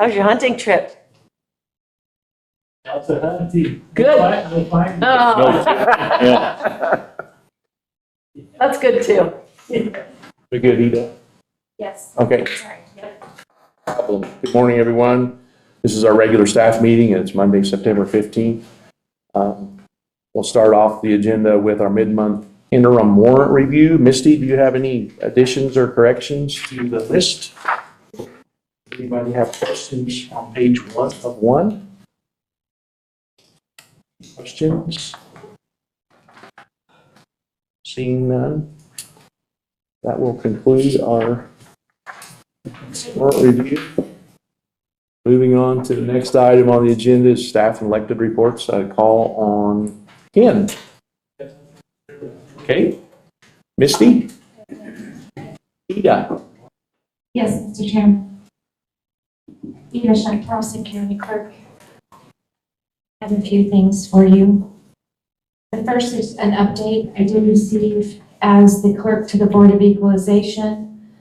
How's your hunting trip? Lots of hunting. Good. No fighting. Oh, Yeah. that's good too. We good, Ida? Yes. Okay. Sorry. Yep. Problem. Good morning, everyone. This is our regular staff meeting, and it's Monday, September 15th. We'll start off the agenda with our mid-month interim warrant review. Misty, do you have any additions or corrections to the list? Anybody have questions on page 1 of 1? Questions? Seeing none, that will conclude our warrant review. Moving on to the next item on the agenda is staff and elected reports. I call on Ken. Okay. Misty? Ida? Yes, Mr. Chairman. Ida Shunt-Carlson, County Clerk. I have a few things for you. The first is an update I did receive as the clerk to the Board of Equalization,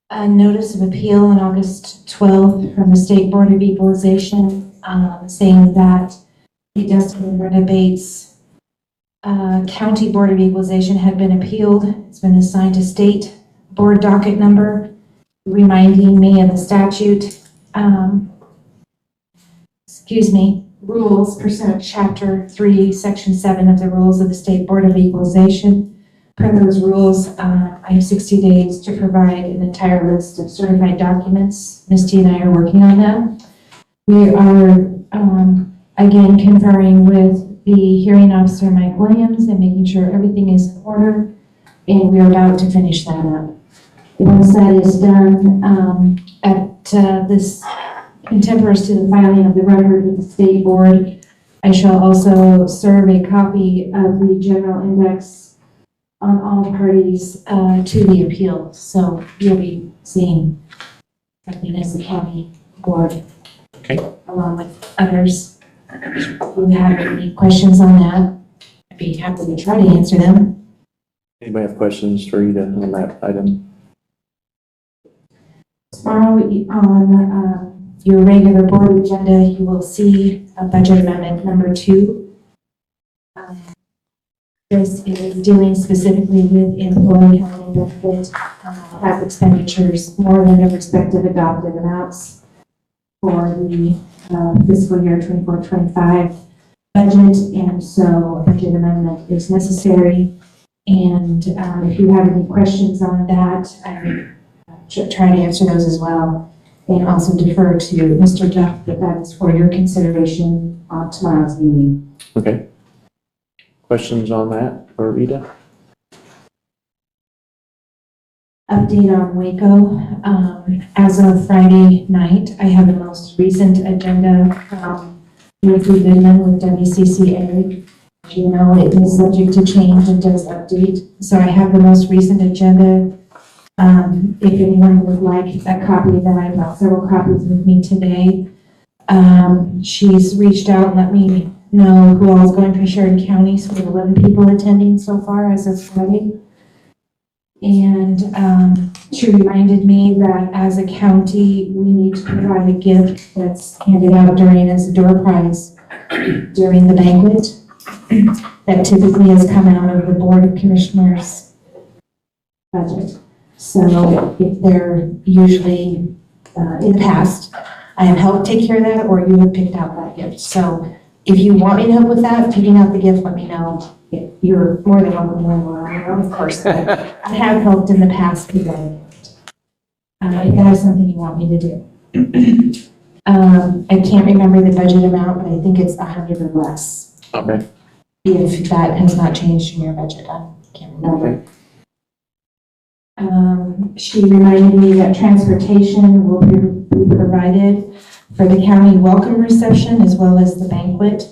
a notice of appeal on August 12th from the State Board of Equalization saying that the Dustin and Brenda Bates County Board of Equalization had been appealed. It's been assigned to state board docket number, reminding me of the statute, rules pursuant to Chapter 3, Section 7 of the Rules of the State Board of Equalization. Per those rules, I have 60 days to provide an entire list of certified documents. Misty and I are working on them. We are, again, conferring with the hearing officer, Mike Williams, and making sure everything is in order, and we're about to finish that up. Once that is done, at this contemporaneous to the filing of the record with the state board, I shall also serve a copy of the general index on all parties to the appeal. So you'll be seeing something as the county board, Okay. along with others. If you have any questions on that, I'd be happy to try to answer them. Anybody have questions for Ida on that item? Tomorrow on your regular board agenda, you will see a budget amendment number 2. This is dealing specifically with employee health and benefit tax expenditures more than the respective adopted amounts for the fiscal year 24-25 budget, and so a budget amendment is necessary. And if you have any questions on that, I will try to answer those as well, and also defer to Mr. Duff that that is for your consideration on tomorrow's meeting. Okay. Questions on that for Ida? Update on Waco. As of Friday night, I have the most recent agenda from Ruthie Goodman with WCCA. As you know, it is subject to change and does update. So I have the most recent agenda. If anyone would like a copy of that, I've got several copies with me today. She's reached out and let me know who all is going for Sheridan County. So we have 11 people attending so far as of Friday. And she reminded me that as a county, we need to provide a gift that's handed out during as a door prize during the banquet. That typically has come out of the Board of Commissioners budget. So if they're usually, in the past, I have helped take care of that, or you have picked out that gift. So if you want me to help with that, picking out the gift, let me know. You're more than welcome to learn, of course. But I have helped in the past with that. If that is something you want me to do. I can't remember the budget amount, but I think it's 100 or less. Okay. If that has not changed in your budget, I can't remember. She reminded me that transportation will be provided for the county welcome reception as well as the banquet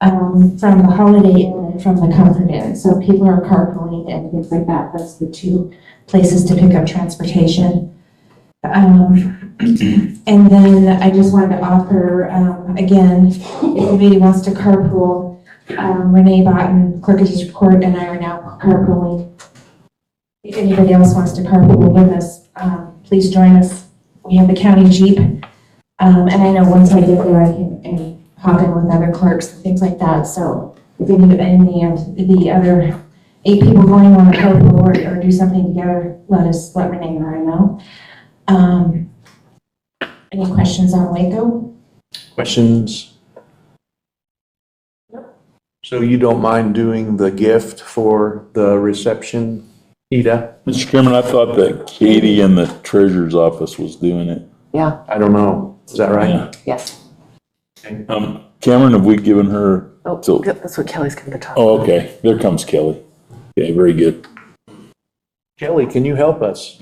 from the Holiday Inn and from the Comfort Inn. So people are carpooling and things like that. That's the two places to pick up transportation. And then I just wanted to offer, again, if anybody wants to carpool, Renee Botten, Clerk of District Court, and I are now carpooling. If anybody else wants to carpool with us, please join us. We have the county Jeep And I know once I get there, I can hop in with other clerks and things like that. So if any of the other 8 people going on a carpool or do something together, let Renee and I know. Any questions on Waco? Questions? So you don't mind doing the gift for the reception, Ida? Mr. Chairman, I thought that Katie in the treasurer's office was doing it. Yeah, I don't know. Is that right? Yeah. yes. Cameron, have we given her? Oh, So- good, that's what Kelly's going to talk about. Oh, okay. There comes Kelly. Okay, very good. Kelly, can you help us?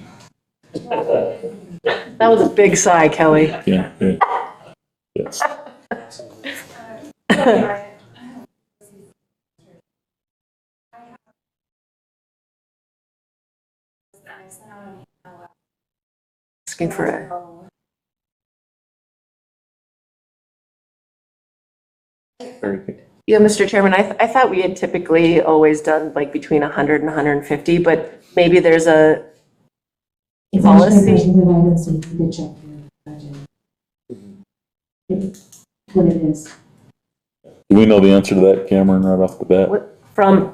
That was a big sigh, Kelly. Yeah. Yeah. Yes. Asking for it. Very good. Yeah, Mr. Chairman, I thought we had typically always done like between 100 and 150, but maybe there's a, It's Policy? actually a budgeted item, so you could check your budget. It's what it is. Do we know the answer to that, Cameron, right off the bat? what, from,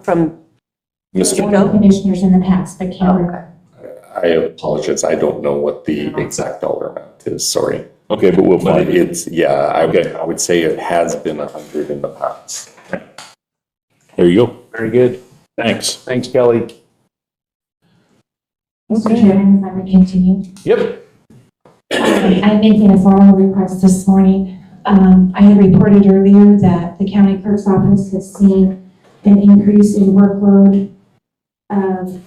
Mr. Go. Other commissioners in the past, but Cameron, I apologize, I don't know what the exact dollar amount is, sorry. Okay, but we'll But find it. it's, yeah, Okay. I would say it has been 100 in the past. There you go. Very good. Thanks. Thanks, Kelly. Mr. Chairman, if I may continue. Yep. I'm making a formal request this morning. I had reported earlier that the county clerk's office has seen an increase in workload of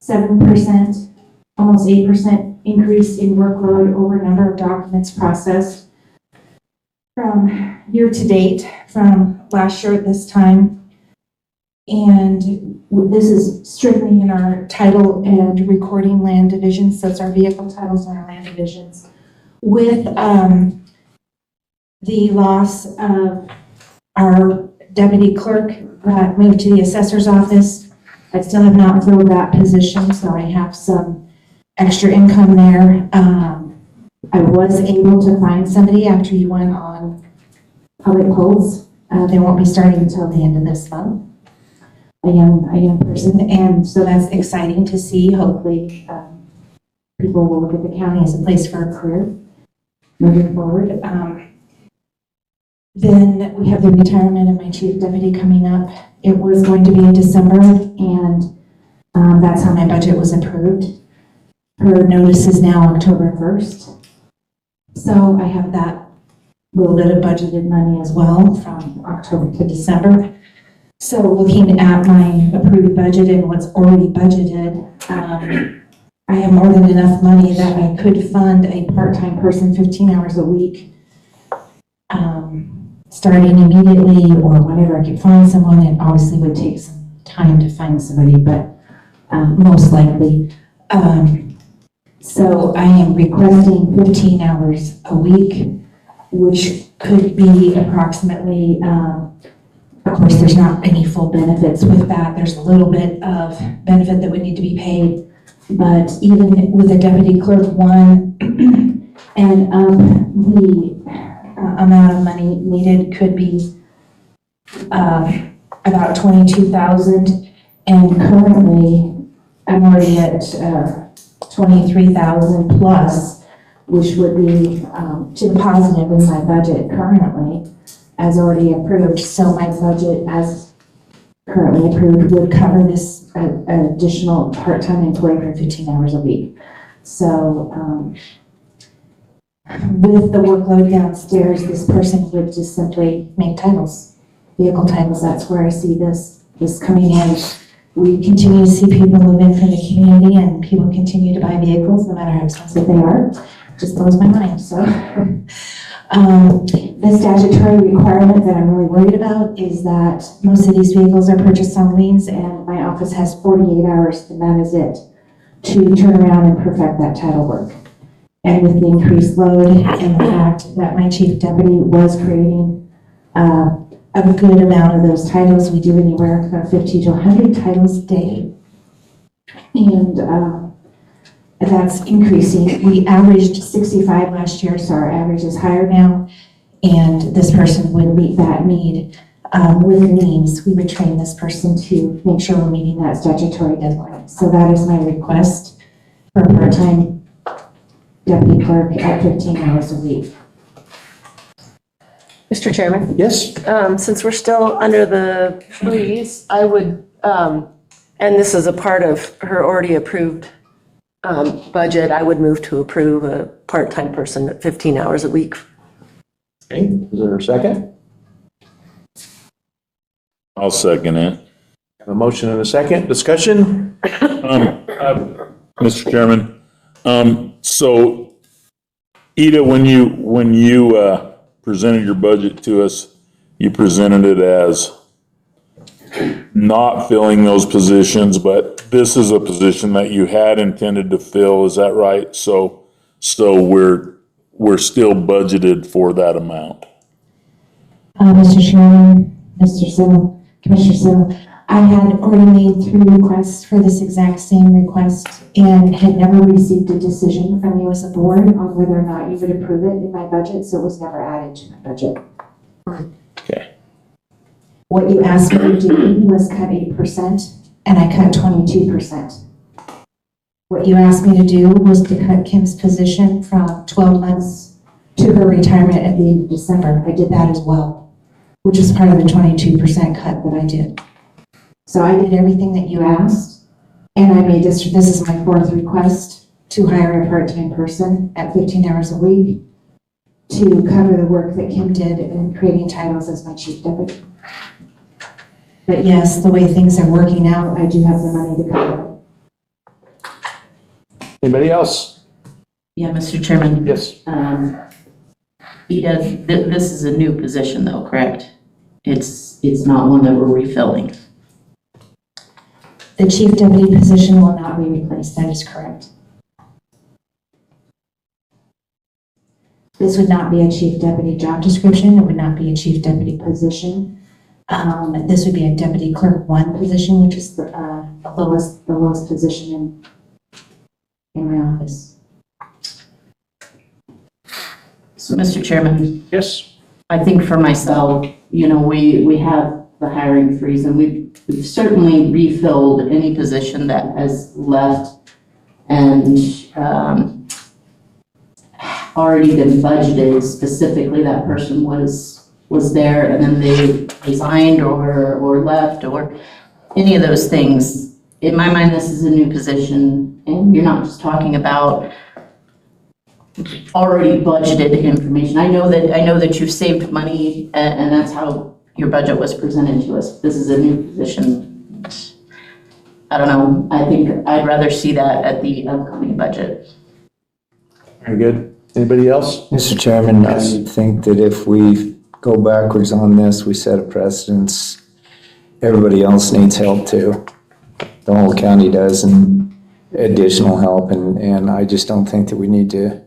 7%, almost 8% increase in workload over number of documents processed from year to date, from last year at this time. And this is strictly in our title and recording land divisions, so it's our vehicle titles and our land divisions. With the loss of our deputy clerk that moved to the assessor's office, I still have not filled that position, so I have some extra income there. I was able to find somebody after you went on public polls. They won't be starting until the end of this month. A young person, and so that's exciting to see. Hopefully, people will look at the county as a place for a career moving forward. Then we have the retirement of my chief deputy coming up. It was going to be in December, and that's how my budget was approved. Her notice is now October 1st. So I have that little bit of budgeted money as well from October to December. So looking at my approved budget and what's already budgeted, I have more than enough money that I could fund a part-time person 15 hours a week, starting immediately or whenever I could find someone. It obviously would take some time to find somebody, but most likely. So I am requesting 15 hours a week, which could be approximately, of course, there's not any full benefits with that. There's a little bit of benefit that would need to be paid. But even with a deputy clerk one and the amount of money needed could be about 22,000. And currently, I'm already at 23,000 plus, which would be to the positive in my budget currently, as already approved. So my budget as currently approved would cover this additional part-time employee for 15 hours a week. So with the workload downstairs, this person would just simply make titles, vehicle titles. That's where I see this coming in. We continue to see people move in from the community, and people continue to buy vehicles no matter how expensive they are. Just blows my mind. So the statutory requirement that I'm really worried about is that most of these vehicles are purchased on liens, and my office has 48 hours, and that is it, to turn around and perfect that title work. And with the increased load and the fact that my chief deputy was creating a good amount of those titles, we do anywhere from 50 to 100 titles a day. And that's increasing. We averaged 65 last year, so our average is higher now. And this person would meet that need. With needs, we would train this person to make sure we're meeting that statutory deadline. So that is my request for a part-time deputy clerk at 15 hours a week. Mr. Chairman, Yes? since we're still under the please, I would, and this is a part of her already approved budget, I would move to approve a part-time person at 15 hours a week. Okay, is there a second? I'll second it. Have a motion and a second. Discussion? Mr. Chairman, so Ida, when you presented your budget to us, you presented it as not filling those positions, but this is a position that you had intended to fill, is that right? So we're still budgeted for that amount. Mr. Chairman, Mr. Simmel, Commissioner Simmel, I had already made 3 requests for this exact same request and had never received a decision from you as a board on whether or not you would approve it in my budget, so it was never added to my budget. Okay. What you asked me to do was cut 8%, and I cut 22%. What you asked me to do was to cut Kim's position from 12 months to her retirement at the end of December. I did that as well, which is part of the 22% cut that I did. So I did everything that you asked, and I made this is my 4th request to hire a part-time person at 15 hours a week to cover the work that Kim did in creating titles as my chief deputy. But yes, the way things are working out, I do have the money to cover it. Anybody else? Yeah, Mr. Chairman. Yes. Ida, this is a new position though, correct? It's not one that we're refilling. The chief deputy position will not be replaced, that is correct. This would not be a chief deputy job description, it would not be a chief deputy position. This would be a deputy clerk 1 position, which is the lowest position in my office. So, Mr. Chairman, Yes. I think for myself, we have the hiring freeze and we've certainly refilled any position that has left and already been budgeted. Specifically, that person was there and then they resigned or left or any of those things. In my mind, this is a new position and you're not just talking about already budgeted information. I know that you've saved money and that's how your budget was presented to us. This is a new position. I don't know. I think I'd rather see that at the upcoming budget. Very good. Anybody else? Mr. Chairman, I Yes. think that if we go backwards on this, we set a precedence. Everybody else needs help too. The whole county does, and additional help, and I just don't think that we need to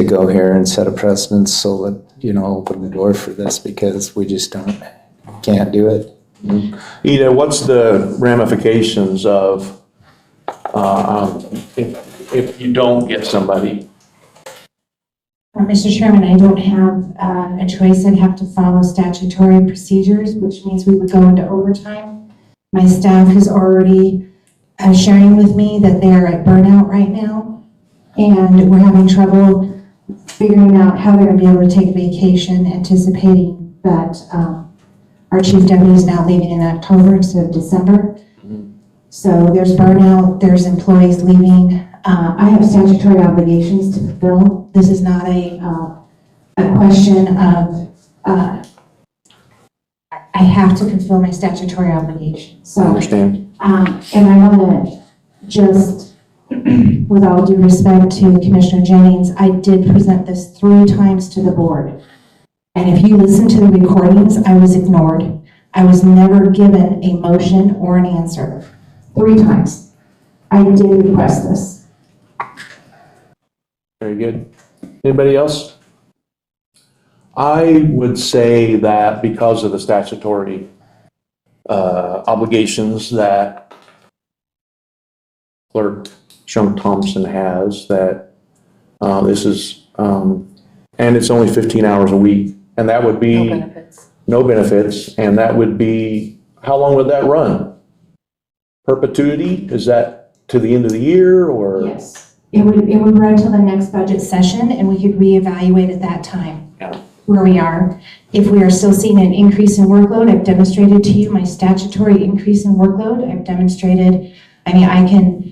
go here and set a precedence so that, open the door for this, because we just can't do it. Ida, what's the ramifications of if you don't get somebody? Mr. Chairman, I don't have a choice. I'd have to follow statutory procedures, which means we would go into overtime. My staff is already sharing with me that they are at burnout right now, and we're having trouble figuring out how they're going to be able to take vacation, anticipating that our chief deputy is now leaving in October instead of December. So there's burnout, there's employees leaving. I have statutory obligations to fulfill. This is not a question of, I have to fulfill my statutory obligations. I So, understand. and I want to just, with all due respect to Commissioner Jennings, I did present this 3 times to the board. And if you listen to the recordings, I was ignored. I was never given a motion or an answer. 3 times. I did request this. Very good. Anybody else? I would say that because of the statutory obligations that clerk Shunk Thompson has that, this is, and it's only 15 hours a week. And that would No be benefits. no benefits, and that would be, how long would that run? Perpetuity? Is that to the end of the year, or? Yes, it would run till the next budget session, and we could reevaluate at that time. Yeah. Where we are. If we are still seeing an increase in workload, I've demonstrated to you my statutory increase in workload. I've demonstrated, I mean, I can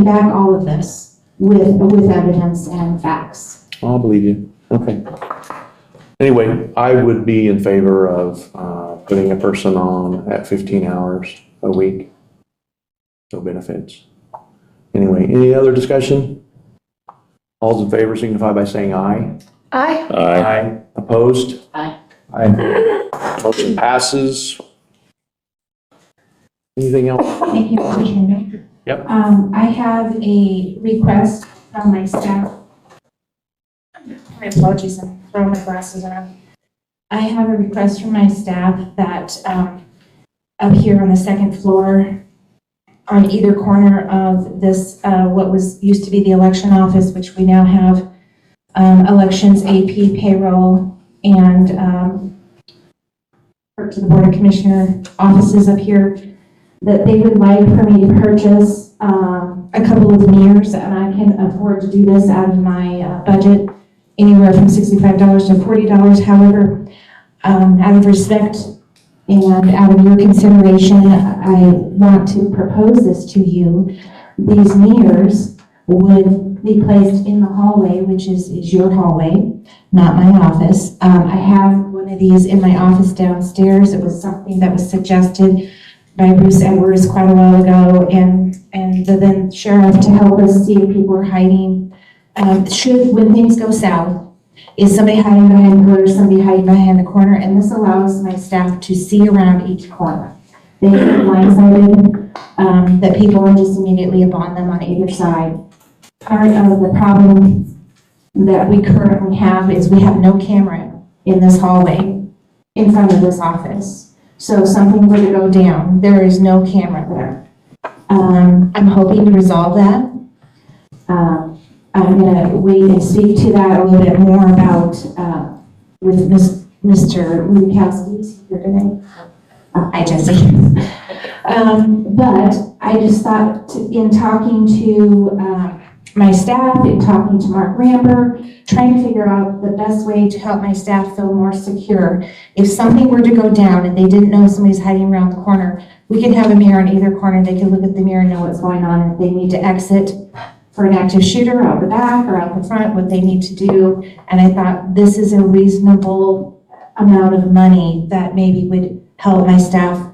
back all of this with evidence and facts. I'll believe you. Okay. Anyway, I would be in favor of putting a person on at 15 hours a week. No benefits. Anyway, any other discussion? All's in favor signify by saying aye. Aye. Aye. Opposed? Aye. Motion passes. Anything else? Thank you, Mr. Chairman. Yep. I have a request from my staff. My apologies, I'm throwing my glasses around. I have a request from my staff that up here on the second floor, on either corner of this, what used to be the election office, which we now have elections, AP, payroll, and to the Board of Commissioner offices up here, that they would like for me to purchase a couple of mirrors, and I can afford to do this out of my budget, anywhere from $65 to $40. However, out of respect and out of your consideration, I want to propose this to you. These mirrors would be placed in the hallway, which is your hallway, not my office. I have one of these in my office downstairs. It was something that was suggested by Bruce Edwards quite a while ago, and the then sheriff, to help us see if people are hiding. When things go south, is somebody hiding behind the pillar, somebody hiding behind the corner, and this allows my staff to see around each corner. They get blindsided, that people are just immediately upon them on either side. Part of the problem that we currently have is we have no camera in this hallway in front of this office. So if something were to go down, there is no camera there. I'm hoping to resolve that. I'm gonna wait and speak to that a little bit more about, with Mr. Lukowski, is he here today? Hi, Jesse. But I just thought, in talking to my staff, in talking to Mark Ramber, trying to figure out the best way to help my staff feel more secure. If something were to go down and they didn't know somebody's hiding around the corner, we could have a mirror in either corner. They could look at the mirror and know what's going on. If they need to exit for an active shooter out the back or out the front, what they need to do. And I thought this is a reasonable amount of money that maybe would help my staff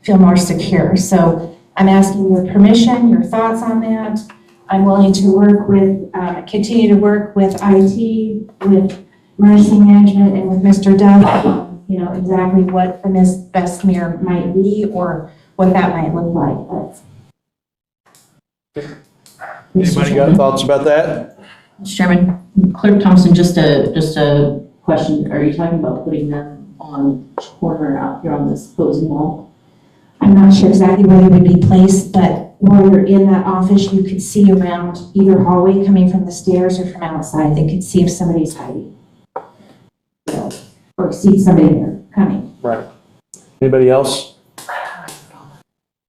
feel more secure. So I'm asking your permission, your thoughts on that. I'm willing to work with, continue to work with IT, with emergency management, and with Mr. Dove, you know, exactly what the best mirror might be or what that might look like. But Anybody got thoughts about that? Mr. Chairman, Clerk Thompson, just a question. Are you talking about putting them on corner out here on this opposing wall? I'm not sure exactly where they would be placed, but while you're in that office, you could see around either hallway coming from the stairs or from outside. They could see if somebody's hiding. Or see somebody there coming. Right. Anybody else?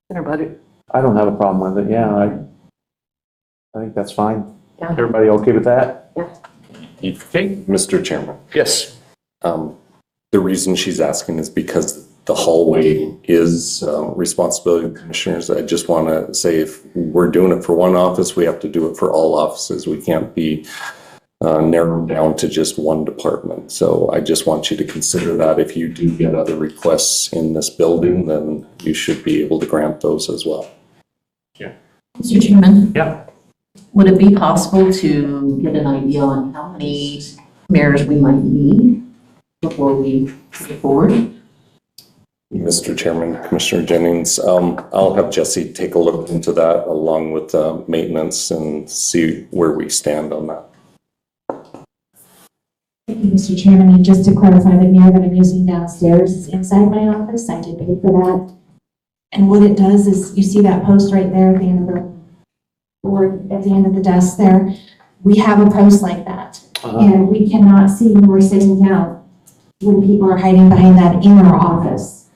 Everybody. I don't have a problem with it, yeah, I think that's fine. Yeah. Everybody okay with that? Okay, Mr. Chairman, Yes. the reason she's asking is because the hallway is responsibility of the commissioners. I just want to say, if we're doing it for one office, we have to do it for all offices. We can't be narrowed down to just one department. So I just want you to consider that if you do get other requests in this building, then you should be able to grant those as well. Mr. Chairman? Yeah. Would it be possible to get an idea on how many mirrors we might need before we move forward? Mr. Chairman, Commissioner Jennings, I'll have Jesse take a look into that along with maintenance and see where we stand on that. Thank you, Mr. Chairman. And just to clarify, the mirror that I'm using downstairs is inside my office. I did pay for that. And what it does is, you see that post right there at the end of the board, at the end of the desk there? We have a post like that. And we cannot see when we're sitting down, when people are hiding behind that in our office.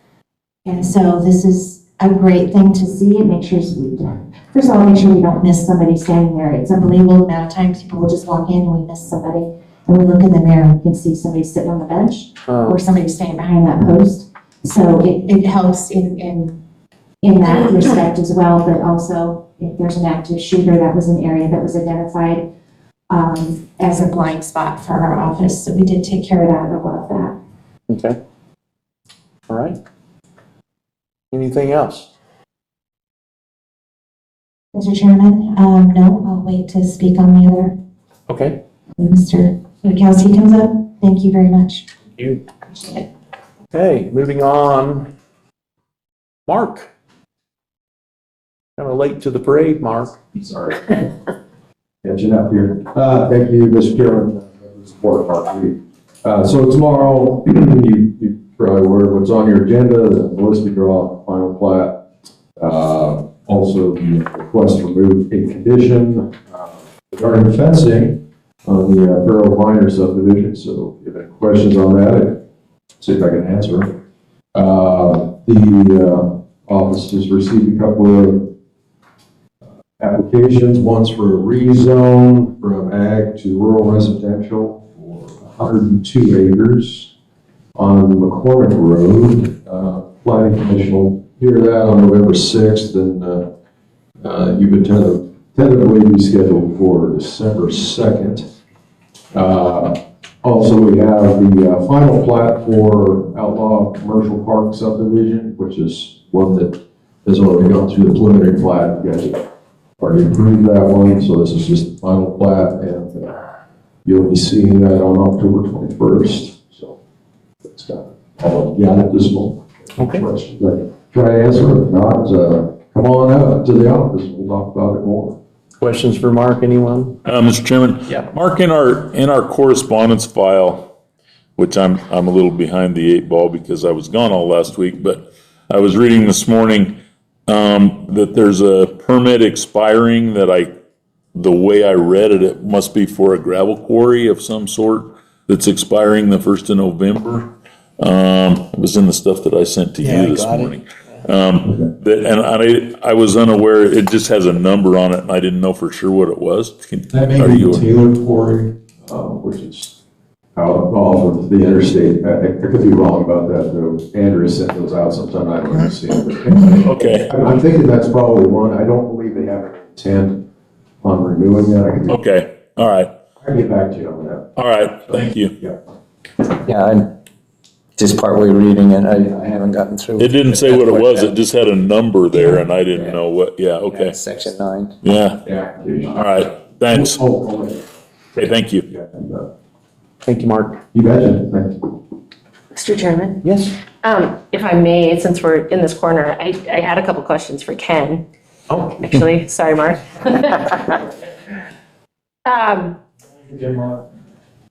And so this is a great thing to see. It makes sure, first of all, make sure we don't miss somebody standing there. It's unbelievable the amount of times people will just walk in and we miss somebody. And we look in the mirror and we can see somebody sitting on the bench or somebody standing behind that post. So it helps in that respect as well, but also if there's an active shooter, that was an area that was identified as a blind spot for our office. So we did take care of that and a lot of that. Okay. All right. Anything else? Mr. Chairman, no, I'll wait to speak on the other. Okay. When Mr. Kowski comes up. Thank you very much. You. Appreciate it. Okay, moving on. Mark. Kind of late to the parade, Mark. Sorry. Catching up here. Thank you, Mr. Chairman, members of the board, Mark Reed. So tomorrow, you probably aware of what's on your agenda, the ballistic draw final plat. Also, the request to remove a condition regarding fencing on the Farrell Minor subdivision. So if you have any questions on that, I'll see if I can answer. The office has received a couple of applications. One's for a rezone from ag to rural residential for 102 acres on McCormick Road. Planning Commission will hear that on November 6th, and you've been tentatively be scheduled for December 2nd. Also, we have the final plat for Outlaw Commercial Park subdivision, which is one that has already gone through the preliminary plat. You guys have already approved that one, so this is just the final plat, and you'll be seeing that on October 21st. So that's got all I've got at this moment. Okay. Questions I can try to answer. If not, come on out to the office. We'll talk about it more. Questions for Mark, anyone? Mr. Chairman? Yeah. Mark, in our correspondence file, which I'm a little behind the eight ball because I was gone all last week, but I was reading this morning, that there's a permit expiring the way I read it, it must be for a gravel quarry of some sort that's expiring the 1st of November. It was in the stuff that I sent to you this morning. I was unaware, it just has a number on it and I didn't know for sure what it was. That may be the Taylor Quarry, which is out off of the interstate. I could be wrong about that, though. Andrew sent those out sometime. I don't understand. Okay. I'm thinking that's probably one. I don't believe they have an intent on renewing that. Okay, all right, I can get back to you on that. all right, thank you. Yeah. Yeah, I'm just partway reading it. I haven't gotten through. It didn't say what it was, it just had a number there and I didn't know what, yeah, okay, Section 9. yeah, Yeah. all right, thanks. Oh, Okay, thank you. yeah. Thank you, Mark. You betcha. Thank you. Mr. Chairman, Yes. if I may, since we're in this corner, I had a couple questions for Ken. Oh. Actually, sorry, Mark.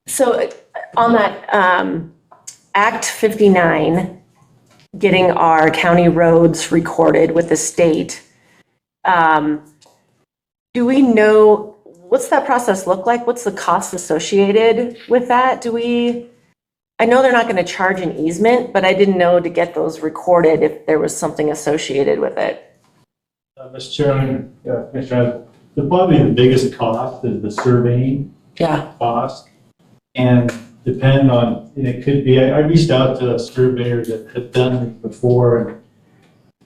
So on that, Act 59, getting our county roads recorded with the state, do we know, what's that process look like? What's the cost associated with that? I know they're not going to charge an easement, but I didn't know to get those recorded if there was something associated with it. Mr. Chairman, Commissioner, probably the biggest cost is the surveying Yeah. cost. And depend on, and it could be, I reached out to a surveyor that had done it before, and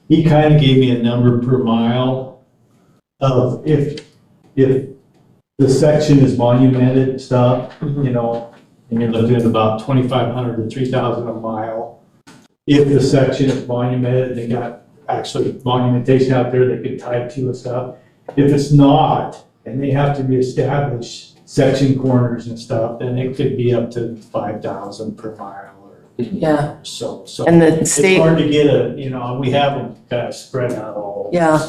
he kind of gave me a number per mile of if the section is monumented and stuff, you know, and you're looking at about 2,500 to 3,000 a mile. If the section is monumented, they got actually monumentation out there they could tie to and stuff. If it's not, and they have to reestablish section corners and stuff, then it could be up to 5,000 per mile or Yeah. so. So And the it's state, hard to get we have them kind of spread out all. yeah,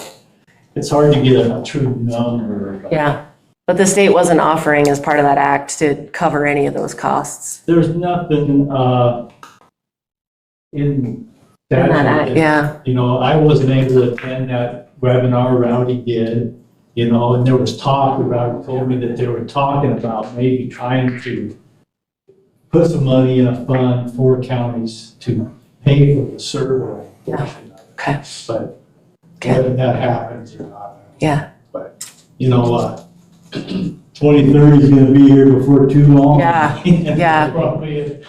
It's hard to get a true number. But yeah. But the state wasn't offering as part of that act to cover any of those costs. there's nothing in Yeah, You know, I wasn't able to attend that webinar Rowdy did, you know, and there was talk about, told me that they were talking about maybe trying to put some money in a fund for counties to pay for the survey. Yeah. Okay. But Okay. whether that happens or not. yeah, But, you know, 2030 is gonna be here before too long. Yeah, yeah. Probably,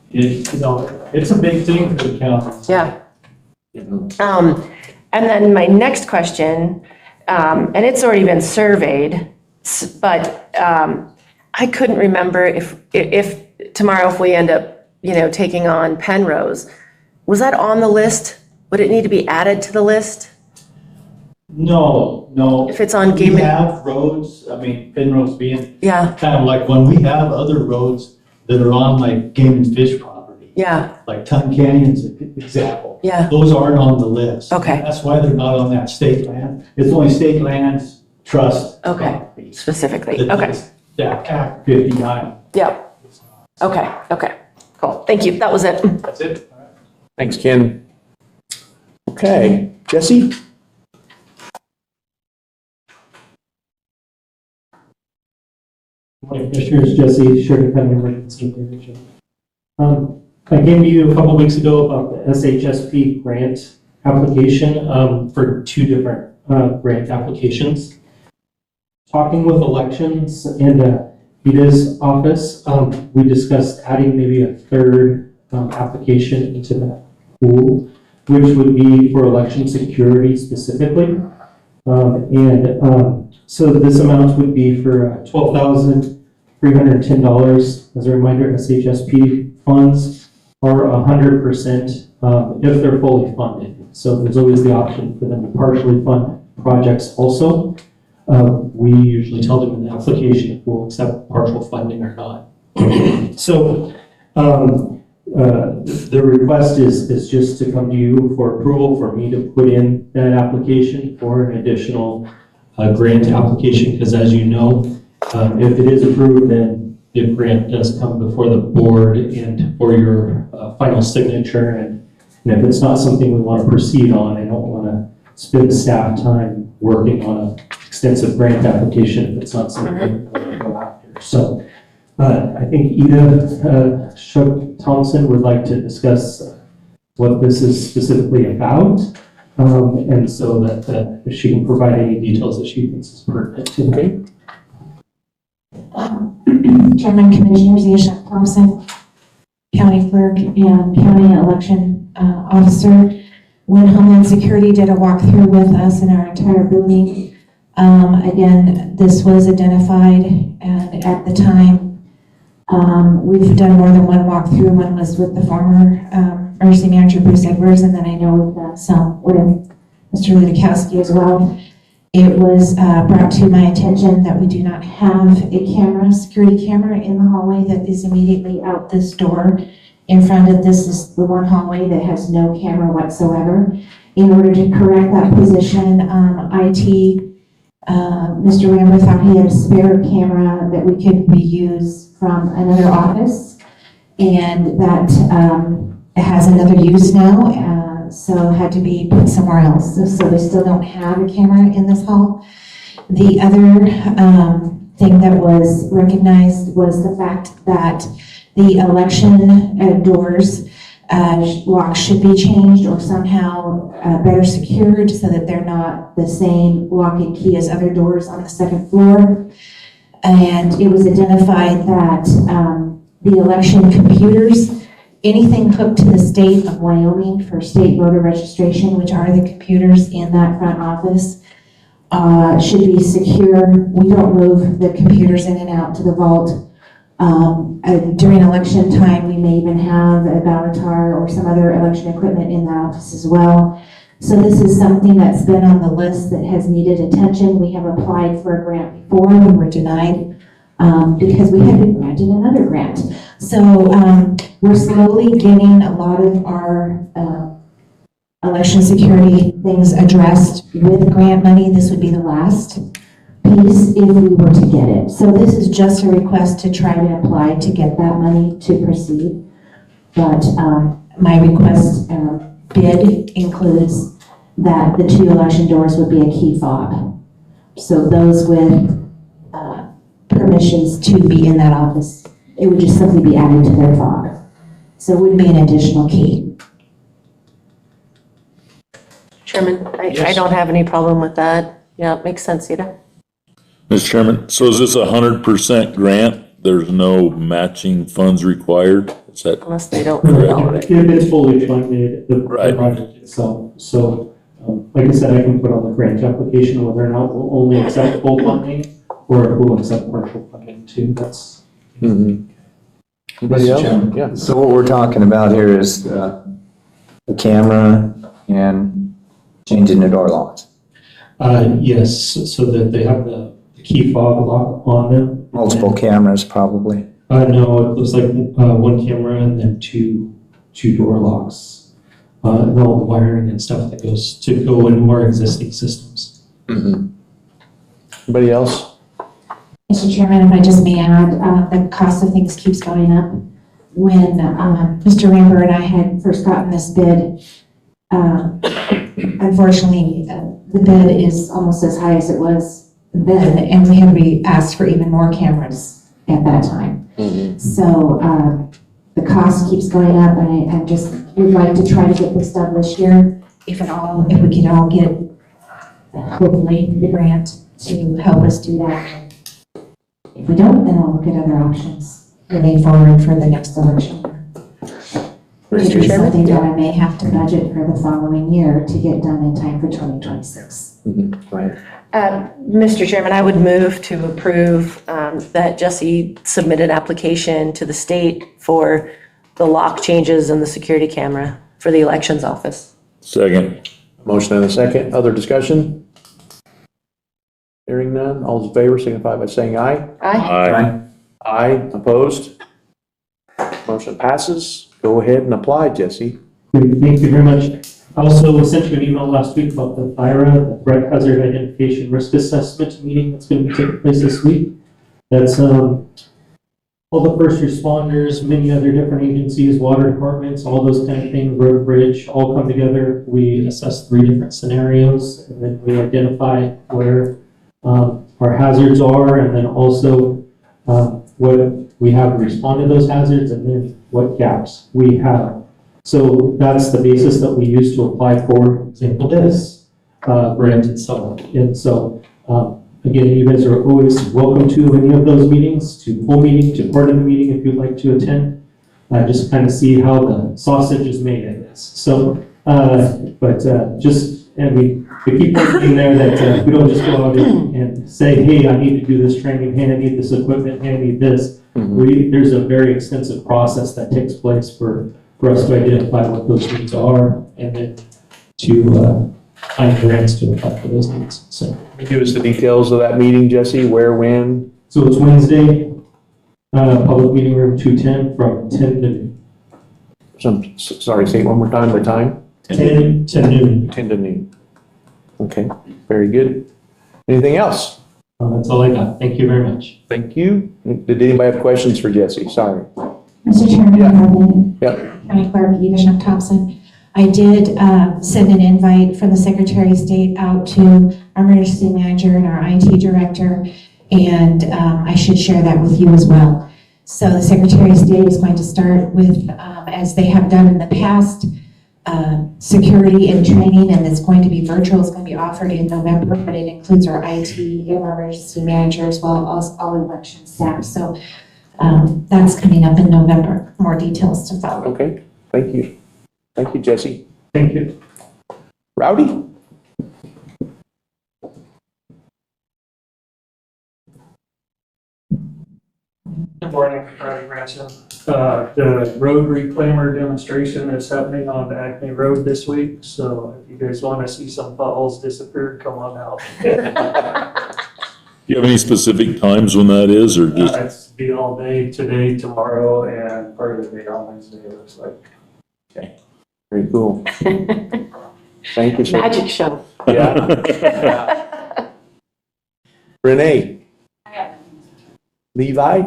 you know, it's a big thing for the county. yeah. You know. And then my next question, and it's already been surveyed, but I couldn't remember if tomorrow, if we end up, you know, taking on Penrose, was that on the list? Would it need to be added to the list? No. If it's on We game, have roads, I mean, Penrose being yeah, kind of like when we have other roads that are on like game and fish property, yeah, like Ton Canyon's an example. yeah, Those aren't on the list. Okay. That's why they're not on that state land. It's only state lands trust. Okay. properties specifically, that- okay, That Act 59. yeah, okay, cool, thank you, that was it. That's it. Thanks, Ken. Okay, Jesse? Morning, Commissioners. Jesse, Sugar County Emergency Manager. I came to you a couple weeks ago about the SHSP grant application for two different grant applications. Talking with elections and Vita's office, we discussed adding maybe a third application into that pool, which would be for election security specifically. So this amount would be for $12,310. As a reminder, SHSP funds are 100% if they're fully funded. So there's always the option for them to partially fund projects also. We usually tell them in the application if we'll accept partial funding or not. So the request is just to come to you for approval for me to put in that application for an additional grant application, because as you know, if it is approved, then the grant does come before the board and for your final signature. And if it's not something we want to proceed on, I don't want to spend staff time working on an extensive grant application if it's not something we want to go after. So I think Ida Shook-Thompson would like to discuss what this is specifically about. And so that if she can provide any details that she thinks is pertinent to that. Chairman, Commissioners, Ida Shook-Thompson, County Clerk and County Election Officer. When Homeland Security did a walkthrough with us in our entire building, again, this was identified, and at the time, we've done more than one walkthrough. One was with the former emergency manager, Bruce Edwards, and then I know with some with Mr. Ludikowski as well. It was brought to my attention that we do not have a security camera in the hallway that is immediately out this door. In front of this is the one hallway that has no camera whatsoever. In order to correct that position, IT, Mr. Ramber thought he had a spare camera that we could reuse from another office, and that has another use now, so had to be put somewhere else. So they still don't have a camera in this hall. The other thing that was recognized was the fact that the election doors locks should be changed or somehow better secured so that they're not the same lock and key as other doors on the second floor. And it was identified that the election computers, anything hooked to the state of Wyoming for state voter registration, which are the computers in that front office, should be secure. We don't move the computers in and out to the vault. During election time, we may even have a Balatar or some other election equipment in the office as well. So this is something that's been on the list that has needed attention. We have applied for a grant before, we were denied because we had been granted another grant. So we're slowly getting a lot of our election security things addressed with grant money. This would be the last piece if we were to get it. So this is just a request to try to apply to get that money to proceed. But my request bid includes that the 2 election doors would be a key fob. So those with permissions to be in that office, it would just simply be added to their fob. So it would be an additional key. Chairman, I don't have any problem with that. Yeah, it makes sense, Ida. Mr. Chairman, so is this 100% grant? There's no matching funds required? Is that, Unless they don't follow it. It's fully funded, the Right. project itself. So, like I said, I can put on the grant application whether or not we'll only accept full funding or if we'll accept partial funding too. That's. Anybody Mr. else? Chairman, Yeah. so what we're talking about here is the camera and changing the door locks. Yes, so that they have the key fob lock on them. Multiple cameras probably. No, it looks like one camera and then two door locks. And all the wiring and stuff that goes to go in more existing systems. Anybody else? Mr. Chairman, if I just may add, the cost of things keeps going up. When Mr. Ramber and I had first gotten this bid, unfortunately, the bid is almost as high as it was then, and we had to be asked for even more cameras at that time. So the cost keeps going up, and I just would like to try to get this done this year, if we can all get, hopefully, the grant to help us do that. If we don't, then I'll look at other options moving forward for the next election. It is something that I may have to budget for the following year to get done in time for 2026. Right. Mr. Chairman, I would move to approve that Jesse submit an application to the state for the lock changes and the security camera for the elections office. second? Motion and a second. Other discussion? Hearing none. All those in favor signify by saying aye. Aye. Aye. Aye. Opposed? Motion passes. Go ahead and apply, Jesse. Thank you very much. I also sent you an email last week about the FIRA, the Threat Hazard Identification Risk Assessment meeting that's going to be taking place this week. That's all the first responders, many other different agencies, water departments, all those kind of things, road, bridge, all come together. We assess 3 different scenarios, and then we identify where our hazards are, and then also what we have to respond to those hazards, and then what gaps we have. So that's the basis that we use to apply for example this grant itself. And so again, you guys are always welcome to any of those meetings, to full meeting, to part of the meeting if you'd like to attend. Just kind of see how the sausage is made, I guess. So, and we keep working there that we don't just go out and say, hey, I need to do this training, hey, I need this equipment, hey, I need this. There's a very extensive process that takes place for us to identify what those needs are and then to find grants to apply for those needs. So, Give us the details of that meeting, Jesse. Where, when? so it's Wednesday, public meeting room 210 from 10 to Sorry, say it one more time, the time? 10 to noon. 10 to noon. Okay, very good. Anything else? That's all I got. Thank you very much. Thank you. Did anybody have questions for Jesse? Sorry. Mr. Chairman, Yep. County Clerk Eva Thompson, I did send an invite from the Secretary of State out to our emergency manager and our IT director, and I should share that with you as well. So the Secretary of State is going to start with, as they have done in the past, security and training, and it's going to be virtual. It's going to be offered in November, but it includes our IT and our emergency manager as well as all election staff. So that's coming up in November. More details to follow. Okay, thank you. Thank you, Jesse. Thank you. Rowdy? Good morning, Friday Ransom. The road reclaimer demonstration is happening on Acme Road this week, so if you guys want to see some potholes disappear, come on out. Do you have any specific times when that is, or just? It's be all day today, tomorrow, and part of the day on Wednesday, it looks like. Very cool. Thank you, sir. Magic show. Yeah. Renee? Levi?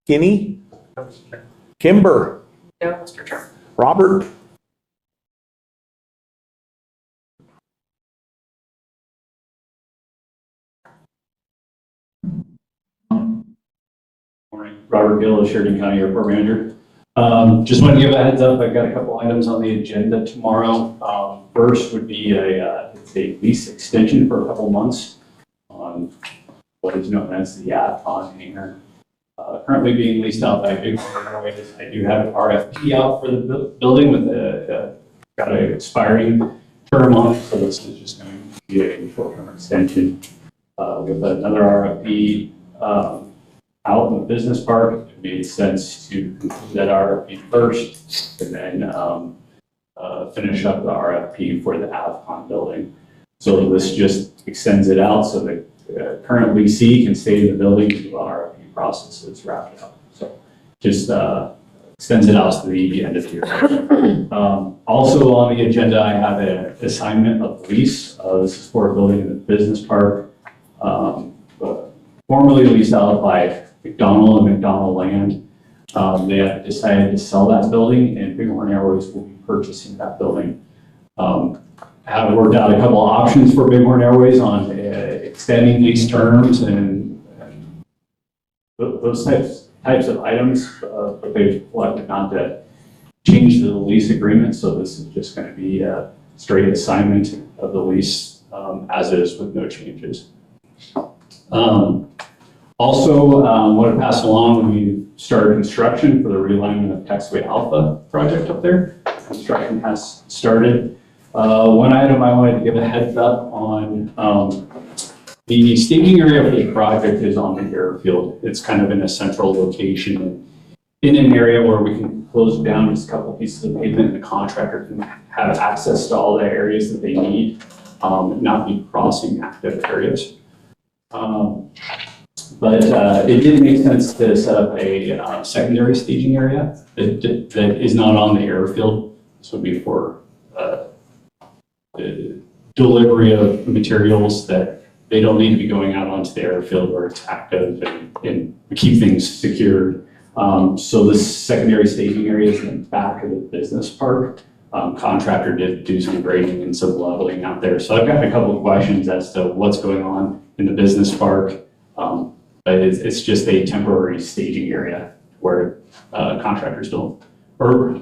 Kenny? Kimber? Yeah, Mr. Chairman. Robert? morning. Robert Gill, Sheridan County Airport Manager. Just wanted to give a heads up, I've got a couple items on the agenda tomorrow. First would be it's a lease extension for a couple months on what is known as the Athon hangar. Currently being leased out by Big Airways. I do have an RFP out for the building with got an expiring term on it, so this is just going to be a short-term extension. With another RFP out in the business park, it made sense to conclude that RFP first and then finish up the RFP for the Avcon building. So this just extends it out so that current leasee can stay in the building until the RFP process is wrapped up. So just extends it out to the end of the year. Also on the agenda, I have an assignment of lease. This is for a building in the business park. Formerly leased out by McDonald and McDonald Land. They have decided to sell that building, and Bighorn Airways will be purchasing that building. I have worked out a couple of options for Bighorn Airways on extending lease terms and those types of items, but they've elected not to change the lease agreement, so this is just going to be a straight assignment of the lease as is with no changes. Also, want to pass along, we started construction for the realignment of Taxiway Alpha project up there. Construction has started. One item I wanted to give a heads up on, the staging area for the project is on the airfield. It's kind of in a central location in an area where we can close down just a couple pieces of pavement and the contractor can have access to all the areas that they need, not be crossing active areas. But it did make sense to set up a secondary staging area that is not on the airfield. This would be for delivery of materials that they don't need to be going out onto the airfield where it's active and keep things secured. So this secondary staging area is in the back of the business park. Contractor did do some grading and some leveling out there. So I've got a couple of questions as to what's going on in the business park. But it's just a temporary staging area where contractors don't, or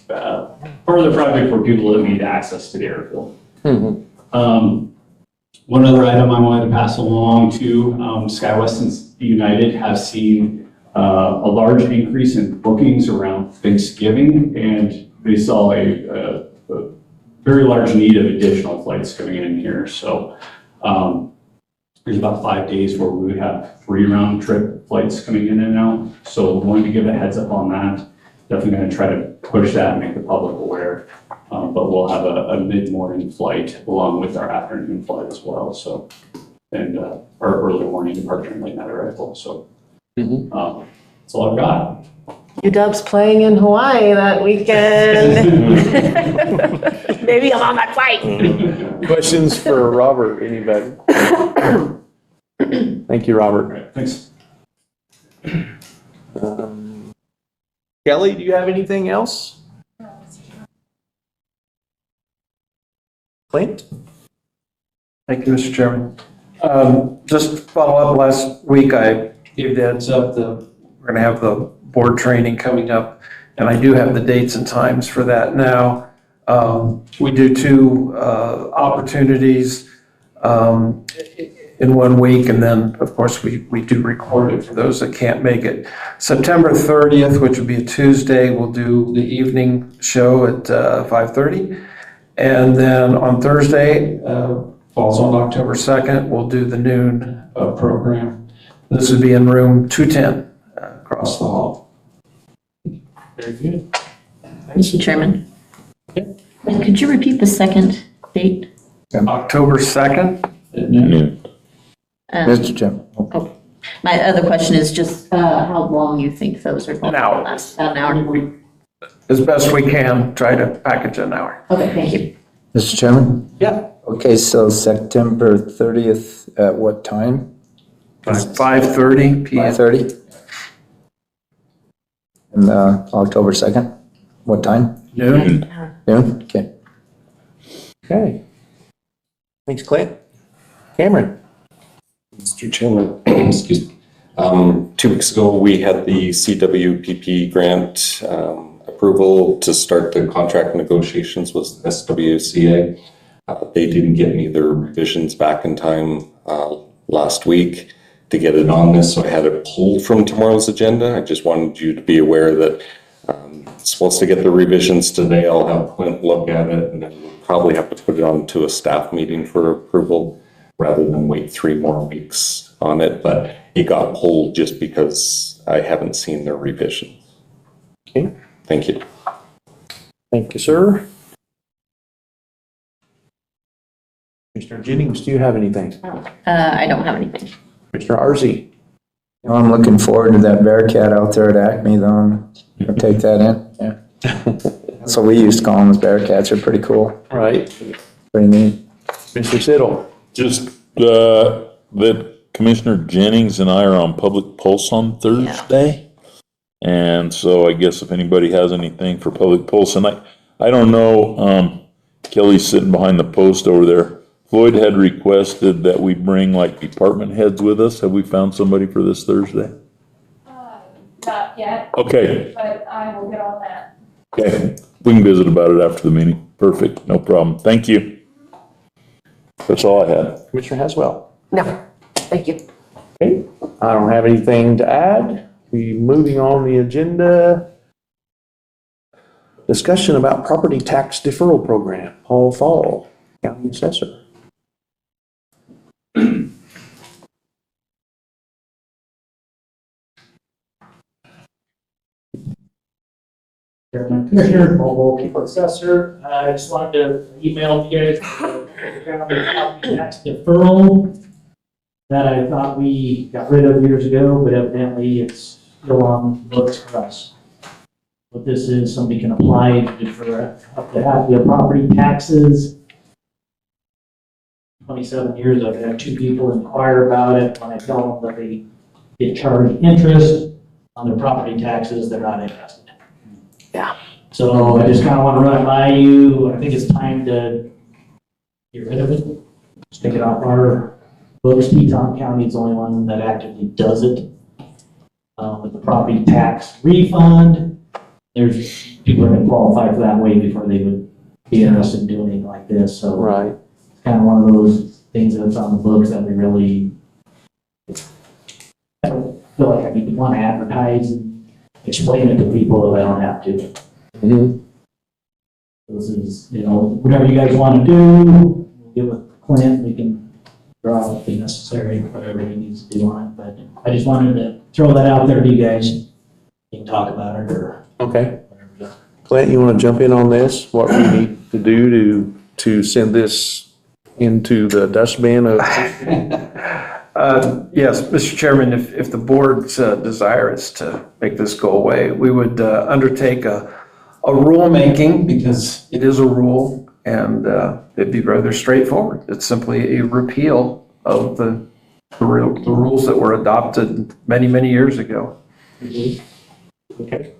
part of the project where people don't need access to the airfield. One other item I wanted to pass along to SkyWest and United have seen a large increase in bookings around Thanksgiving, and they saw a very large need of additional flights coming in here. So there's about 5 days where we would have 3 round trip flights coming in and out. So wanted to give a heads up on that. Definitely going to try to push that and make the public aware. But we'll have a mid-morning flight along with our afternoon flight as well. So, and our early morning departure and late night arrival. So that's all I've got. UW's playing in Hawaii that weekend. Maybe I'm on that flight. Questions for Robert, anybody? Thank you, Robert. All right, thanks. Kelly, do you have anything else? Clint? Thank you, Mr. Chairman. Just to follow up, last week I gave the heads up that we're going to have the board training coming up, and I do have the dates and times for that now. We do 2 opportunities in 1 week, and then, of course, we do record it for those that can't make it. September 30th, which would be a Tuesday, we'll do the evening show at 5:30. And then on Thursday, falls on October 2nd, we'll do the noon program. This would be in room 210 across the hall. Very good. Mr. Chairman. Could you repeat the second date? October 2nd at noon. Mr. Chairman. My other question is just how long you think those are going to hour. last? About an hour? As best we can, try to package an hour. Okay, thank you. Mr. Chairman? Yeah. Okay, so September 30th at what time? 5:30 p.m. 5:30? And October 2nd, what time? Noon. Noon? Okay. Okay. Thanks, Clint. Cameron? Mr. Chairman, excuse me. 2 weeks ago, we had the CWPP grant approval to start the contract negotiations with SWCA. They didn't get me their revisions back in time last week to get it on this, so I had it pulled from tomorrow's agenda. I just wanted you to be aware that supposed to get the revisions today. I'll have Clint look at it, and then we'll probably have to put it on to a staff meeting for approval rather than wait 3 more weeks on it. But it got pulled just because I haven't seen their revisions. Okay. Thank you. Thank you, sir. Mr. Jennings, do you have anything? I don't have anything. Mr. Arzi? I'm looking forward to that Bearcat out there at Acme though. I'll take that in, yeah. That's what we used to call them, as Bearcats. They're pretty cool, Right. pretty neat. Mr. Siddle? Just that Commissioner Jennings and I are on Public Pulse on Thursday. And so I guess if anybody has anything for Public Pulse, and I don't know, Kelly's sitting behind the post over there. Floyd had requested that we bring like department heads with us. Have we found somebody for this Thursday? Not yet, Okay, but I will get on that. okay. We can visit about it after the meeting. Perfect, no problem. Thank you. That's all I had. Commissioner Haswell? No, thank you. Okay, I don't have anything to add. We moving on the agenda. Discussion about property tax deferral program. Paul Fall, County Assessor. Commissioner, mobile people assessor, I just wanted to email you guys the property tax deferral that I thought we got rid of years ago, but evidently it's still on the books for us. What this is, somebody can apply to defer up to half their property taxes. 27 years, I've had 2 people inquire about it. When I tell them that they get charged interest on their property taxes, they're not interested. Yeah. So I just kind of want to run it by you. I think it's time to get rid of it. Just take it off our books. Teton County is the only one that actively does it. With the property tax refund, there's people that can qualify for that way before they would be interested in doing anything like this. So Right. it's kind of one of those things that's on the books that we really, I don't feel like I need to want to advertise and explain it to people if I don't have to. Mm-hmm. This is, whatever you guys want to do, we'll get with Clint, we can draw up the necessary, whatever he needs to do on it, but I just wanted to throw that out there to you guys. You can talk about it or Okay. whatever. Clint, you want to jump in on this? What we need to do to send this into the dustbin of? Yes, Mr. Chairman, if the board's desire is to make this go away, we would undertake a rulemaking, because it is a rule, and it'd be rather straightforward. It's simply a repeal of the rules that were adopted many, many years ago. Okay.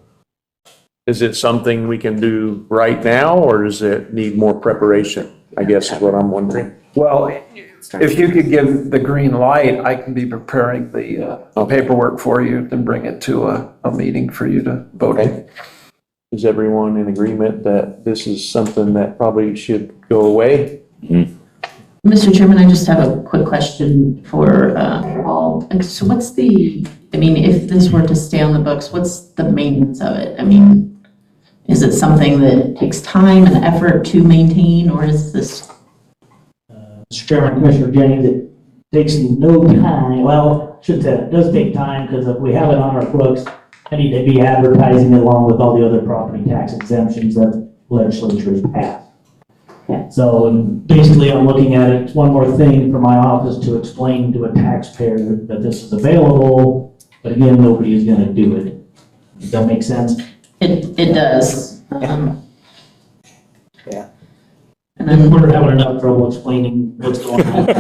Is it something we can do right now, or does it need more preparation? I guess is what I'm wondering. Well, if you could give the green light, I can be preparing the paperwork for you and bring it to a meeting for you to vote on. Okay. Is everyone in agreement that this is something that probably should go away? Mr. Chairman, I just have a quick question for Paul. And so what's if this were to stay on the books, what's the maintenance of it? I mean, is it something that takes time and effort to maintain, or is this? Mr. Chairman, Commissioner Jennings, it takes no time, well, should say, it does take time, because if we have it on our books, I need to be advertising it along with all the other property tax exemptions that legislature has passed. Yeah. So basically, I'm looking at it, one more thing for my office to explain to a taxpayer that this is available, but again, nobody is gonna do it. Does that make sense? It does. Yeah. And then we're having enough trouble explaining what's going on.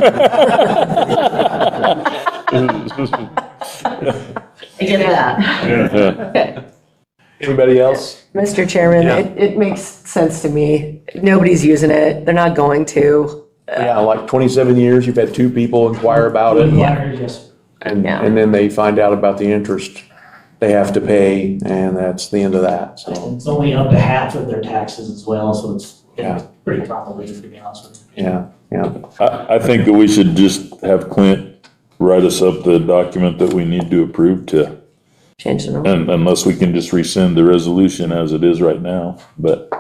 I get that. Okay. Anybody else? Mr. Chairman, Yeah. it makes sense to me. Nobody's using it. They're not going to. Yeah, like 27 years, you've had 2 people inquire about it. Yes. And, Yeah. and then they find out about the interest they have to pay, and that's the end of that, so, It's only up to half of their taxes as well, so it's Yeah. pretty complicated, to be honest with you. yeah, yeah. I think that we should just have Clint write us up the document that we need to approve to, Change the number. and unless we can just rescind the resolution as it is right now, but,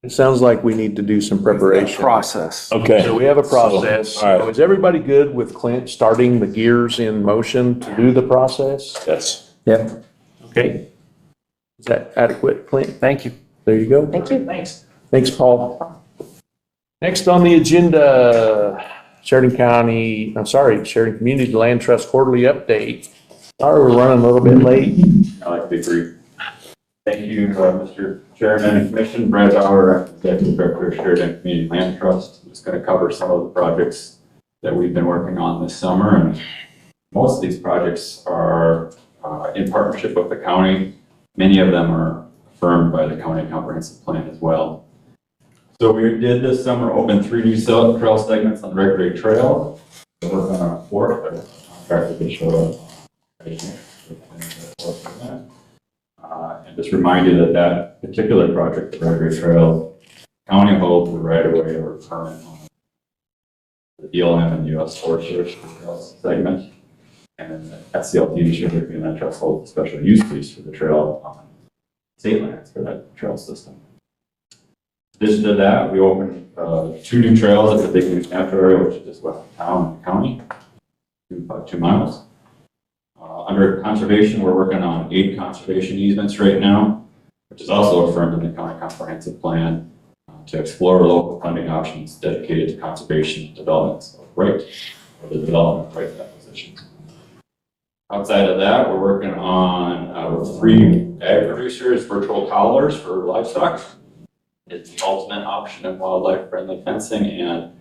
It sounds like we need to do some preparation. Process. okay. So we have a process. So, all right. So is everybody good with Clint starting the gears in motion to do the process? Yes. Yep. Okay. Is that adequate, Clint? Thank you. There you go. Thank you. Thanks. Thanks, Paul. Next on the agenda, Sheridan Community Land Trust Quarterly Update. Sorry, we're running a little bit late. I like to be brief. Thank you, Mr. Chairman and Commission. Brad Bauer, Executive Director of Sheridan Community Land Trust. I'm just going to cover some of the projects that we've been working on this summer. And most of these projects are in partnership with the county. Many of them are affirmed by the county comprehensive plan as well. So we did this summer open 3 new trail segments on Red Gray Trail. We're working on a 4th, but contractor could show up. And just remind you that that particular project, the Red Gray Trail, county holds the right of way or permit on the BLM and US Forest Service trail segment. And then the SCLT, Sheridan Community Land Trust, holds a special use lease for the trail on state lands for that trail system. In addition to that, we opened 2 new trails at the Big Moose Natural Area, which is just west of town and county, about 2 miles. Under conservation, we're working on 8 conservation easements right now, which is also affirmed in the county comprehensive plan to explore local funding options dedicated to conservation and development, so right, or the development right acquisition. Outside of that, we're working on with 3 ag producers, virtual collars for livestock. It's the ultimate option in wildlife-friendly fencing and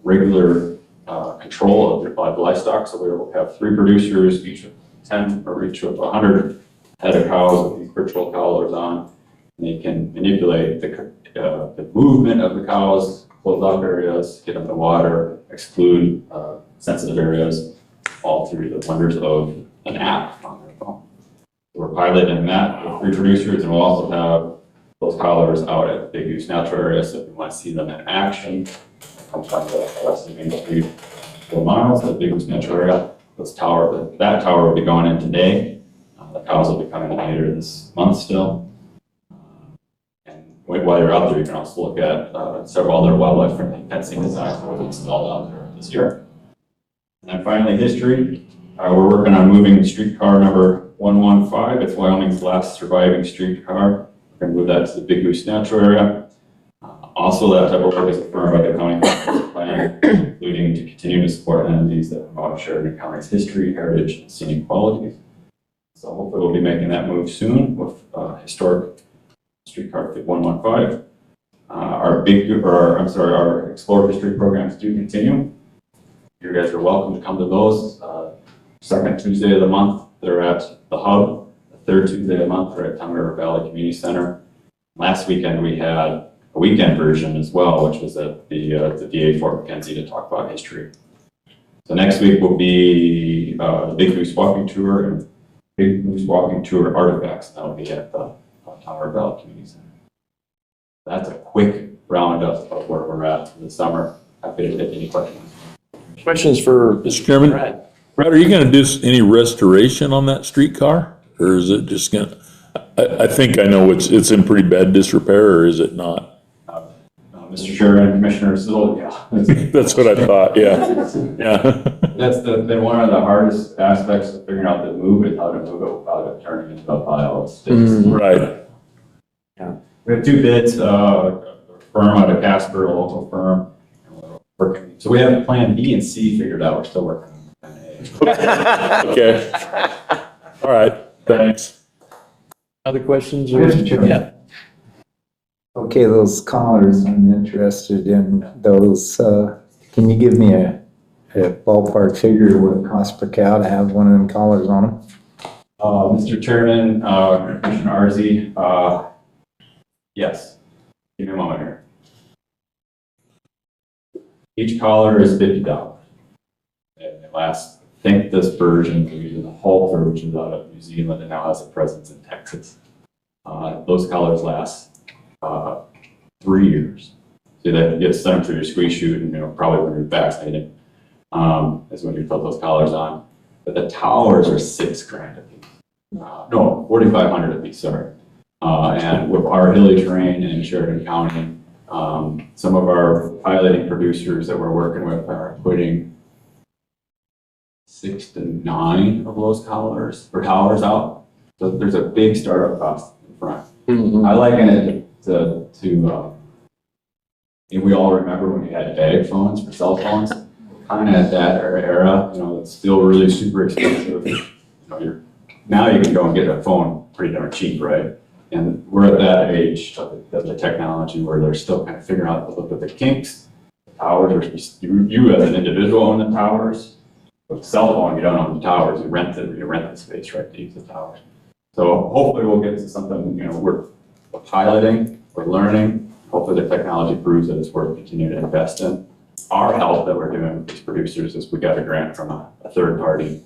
regular control of livestock. So we will have 3 producers, each of 10 or each of 100 head of cows with these virtual collars on. And they can manipulate the movement of the cows, close off areas, get them to water, exclude sensitive areas, all through the wonders of an app on their phone. So we're piloting that with 3 producers, and we'll also have those collars out at Big Goose Natural Area, so if you want to see them in action, come from the west of Main Street, 4 miles, the Big Goose Natural Area. That tower will be going in today. The cows will be coming in later this month still. And while you're out there, you can also look at several other wildlife-friendly fencing designs that will be installed out there this year. And then finally, history. We're working on moving streetcar number 115. It's Wyoming's last surviving streetcar. We're going to move that to the Big Goose Natural Area. Also, that type of work is affirmed by the county comprehensive plan, including to continue to support entities that promote Sheridan County's history, heritage, and scenic qualities. So hopefully we'll be making that move soon with historic streetcar 115. Our Explore History programs do continue. You guys are welcome to come to those. Second Tuesday of the month, they're at the Hub. The 3rd Tuesday of the month, they're at Tongue River Valley Community Center. Last weekend, we had a weekend version as well, which was at the VA Fort McKenzie to talk about history. So next week will be the Big Moose Walking Tour and Big Moose Walking Tour Artifacts. That'll be at the Tongue River Valley Community Center. That's a quick roundup of where we're at for the summer. Happy to take any questions. Questions for Mr. Chairman? Brad, are you gonna do any restoration on that streetcar? Or is it just gonna, I think I know it's in pretty bad disrepair, or is it not? Mr. Chairman, Commissioner Siddle, yeah. That's what I thought, yeah. Yeah. That's been one of the hardest aspects of figuring out the move is how to move it without it turning into a pile of sticks. Right. Yeah. We have 2 bids, a firm out of Casper, a local firm. And we're working. So we have plan B and C figured out. We're still working on plan A. Okay. All right, thanks. Other questions? Yeah. Okay, those collars, I'm interested in those. Can you give me a ballpark figure of what it costs per cow to have one of them collars on them? Mr. Chairman, Commissioner Arzi, yes. Give me a moment here. Each collar is $50. It lasts think this version, maybe the Hulk version, is out of New Zealand and now has a presence in Texas. Those collars last 3 years. So that you get sent them through your squeeze chute, and probably when you're vaccinated is when you put those collars on. But the towers are $6,000 a piece. No, $4,500 a piece. Sorry. And with our hilly terrain in Sheridan County, some of our piloting producers that we're working with are putting 6 to 9 of those collars or towers out. So there's a big startup cost in front. I liken it to if we all remember when you had bag phones for cell phones, kind of at that era, it's still really super expensive. Now you can go and get a phone pretty darn cheap, right? And we're at that age of the technology where they're still kind of figuring out a little bit of the kinks. The towers, you as an individual own the towers. With a cell phone, you don't own the towers. You rent the space, right, to use the towers. So hopefully we'll get to something, we're piloting, we're learning. Hopefully the technology proves that it's worth continuing to invest in. Our help that we're doing with these producers is we got a grant from a third party.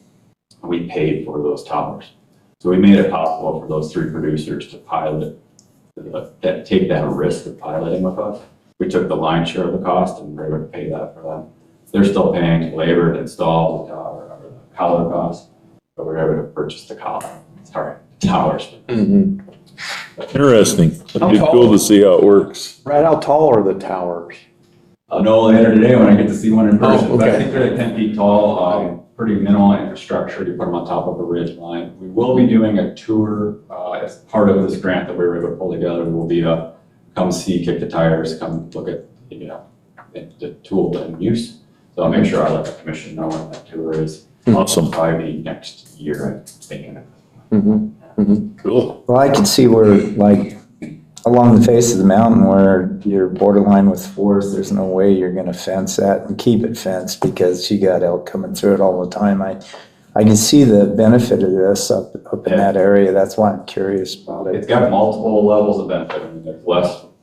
And we paid for those towers. So we made it possible for those 3 producers to pilot, take that risk of piloting with us. We took the lion's share of the cost and we're able to pay that for them. They're still paying labor to install the tower, or the collar cost, but we're able to purchase the towers. Interesting. It'd be cool to see how it works. Brad, how tall are the towers? I'll know later today when I get to see one in person. Oh, But I okay. think they're like 10 feet tall, pretty minimal infrastructure. You put them on top of a ridge line. We will be doing a tour as part of this grant that we were able to pull together. We will be come see, kick the tires, come look at the tool in use. So I'll make sure I let the commission know when that tour is. Awesome. Probably next year, I'm thinking. Cool. Well, I could see where, like, along the face of the mountain where you're borderline with forest, there's no way you're gonna fence that and keep it fenced because you got elk coming through it all the time. I can see the benefit of this up in that area. That's why I'm curious about it. It's got multiple levels of benefit. I mean, there's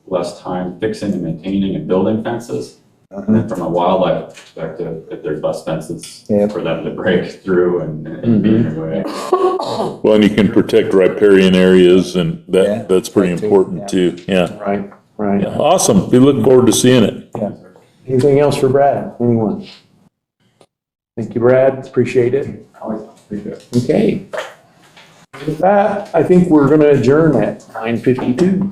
less time fixing and maintaining and building fences. And then from a wildlife perspective, if there's less fences for them to break through and be in their way. Well, and you can protect riparian areas, and that's pretty important too. Yeah. Right. Yeah. Awesome. We look forward to seeing it. Yeah. Anything else for Brad? Anyone? Thank you, Brad. Appreciate it. Always appreciate it. Okay. With that, I think we're gonna adjourn at 9:52.